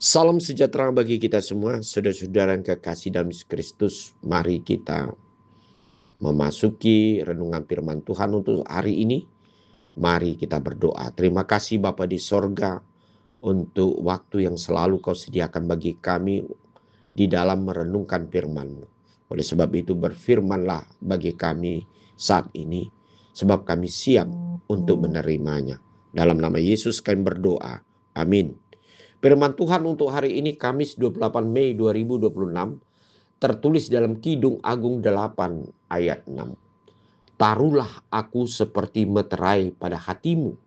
Salam sejahtera bagi kita semua, saudara-saudara yang kekasih dalam Yesus Kristus. Mari kita memasuki renungan firman Tuhan untuk hari ini. Mari kita berdoa. Terima kasih Bapa di sorga untuk waktu yang selalu Kau sediakan bagi kami di dalam merenungkan firman-Mu. Oleh sebab itu berfirmanlah bagi kami saat ini, sebab kami siap untuk menerimanya. Dalam nama Yesus kami berdoa. Amin. Firman Tuhan untuk hari ini Kamis 28 Mei 2026 tertulis dalam Kidung Agung 8 ayat 6. Taruhlah aku seperti meterai pada hatimu,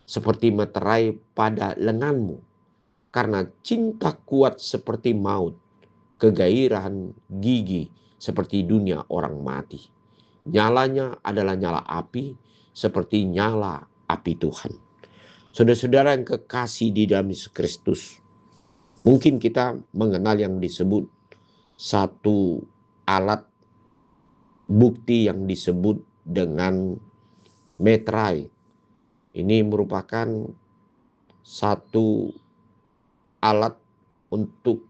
seperti meterai pada lenganmu, karena cinta kuat seperti maut, kegairahan gigi seperti dunia orang mati. Nyalanya adalah nyala api, seperti nyala api Tuhan. Saudara-saudara yang kekasih di dalam Yesus Kristus, mungkin kita mengenal yang disebut satu alat bukti yang disebut dengan meterai. Ini merupakan satu alat untuk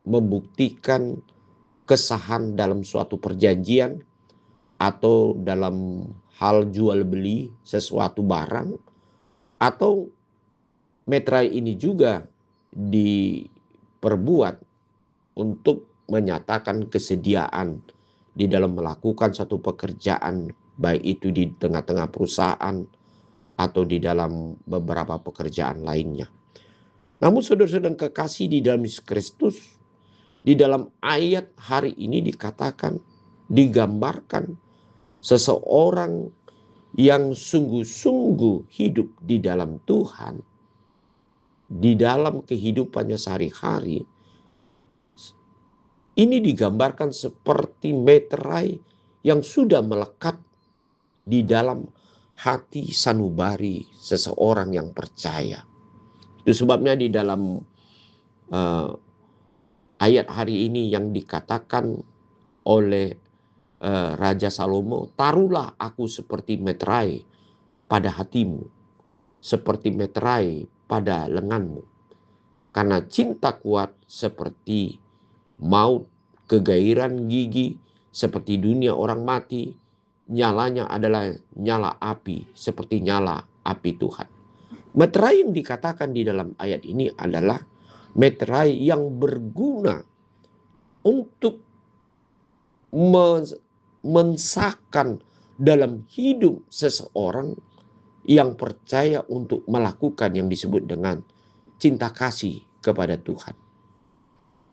membuktikan kesahan dalam suatu perjanjian atau dalam hal jual beli sesuatu barang, atau meterai ini juga diperbuat untuk menyatakan kesediaan di dalam melakukan satu pekerjaan, baik itu di tengah-tengah perusahaan atau di dalam beberapa pekerjaan lainnya. Namun saudara-saudara kekasih di dalam Yesus Kristus, di dalam ayat hari ini dikatakan, digambarkan seseorang yang sungguh-sungguh hidup di dalam Tuhan, di dalam kehidupannya sehari-hari. Ini digambarkan seperti meterai yang sudah melekat di dalam hati sanubari seseorang yang percaya. Itu sebabnya di dalam ayat hari ini yang dikatakan oleh Raja Salomo, taruhlah aku seperti meterai pada hatimu, seperti meterai pada lenganmu, karena cinta kuat seperti maut, kegairahan gigi seperti dunia orang mati, nyalanya adalah nyala api seperti nyala api Tuhan. Meterai yang dikatakan di dalam ayat ini adalah meterai yang berguna untuk mensahkan dalam hidup seseorang yang percaya untuk melakukan yang disebut dengan cinta kasih kepada Tuhan.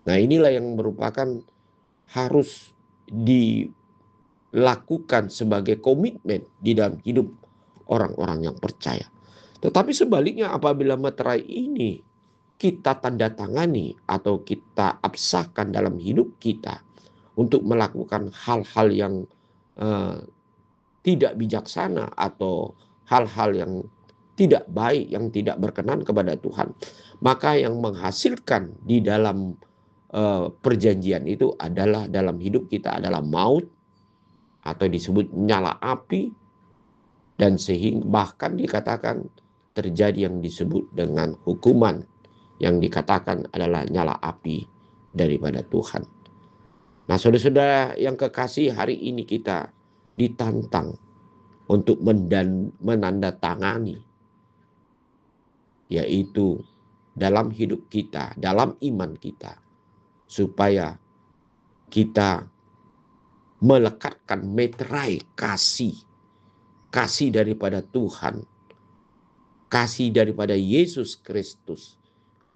Nah, inilah yang merupakan harus dilakukan sebagai komitmen di dalam hidup orang-orang yang percaya. Tetapi sebaliknya, apabila meterai ini kita tanda tangani atau kita absahkan dalam hidup kita untuk melakukan hal-hal yang tidak bijaksana atau hal-hal yang tidak baik, yang tidak berkenan kepada Tuhan, maka yang menghasilkan di dalam perjanjian itu adalah dalam hidup kita adalah maut atau disebut nyala api, dan sehingga bahkan dikatakan terjadi yang disebut dengan hukuman yang dikatakan adalah nyala api daripada Tuhan. Nah, saudara-saudara yang kekasih, hari ini kita ditantang untuk menandatangani, yaitu dalam hidup kita, dalam iman kita, supaya kita melekatkan meterai kasih daripada Tuhan, kasih daripada Yesus Kristus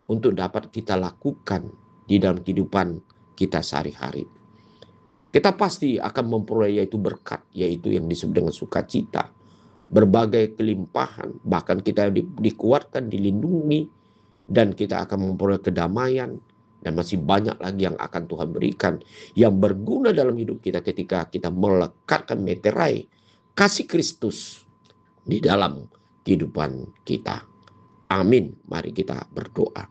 untuk dapat kita lakukan di dalam kehidupan kita sehari-hari. Kita pasti akan memperoleh yaitu berkat, yaitu yang disebut dengan sukacita, berbagai kelimpahan, bahkan kita dikuatkan, dilindungi, dan kita akan memperoleh kedamaian, dan masih banyak lagi yang akan Tuhan berikan yang berguna dalam hidup kita ketika kita melekatkan meterai kasih Kristus di dalam kehidupan kita. Amin. Mari kita berdoa.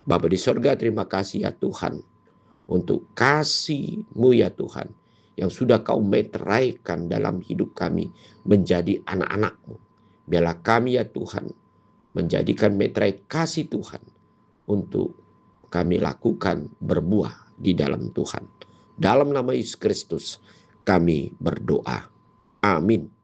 Bapa di sorga, terima kasih ya Tuhan untuk kasih-Mu ya Tuhan yang sudah Kau meteraikan dalam hidup kami menjadi anak-anak-Mu. Biarlah kami ya Tuhan menjadikan meterai kasih Tuhan untuk kami lakukan berbuah di dalam Tuhan. Dalam nama Yesus Kristus kami berdoa. Amin.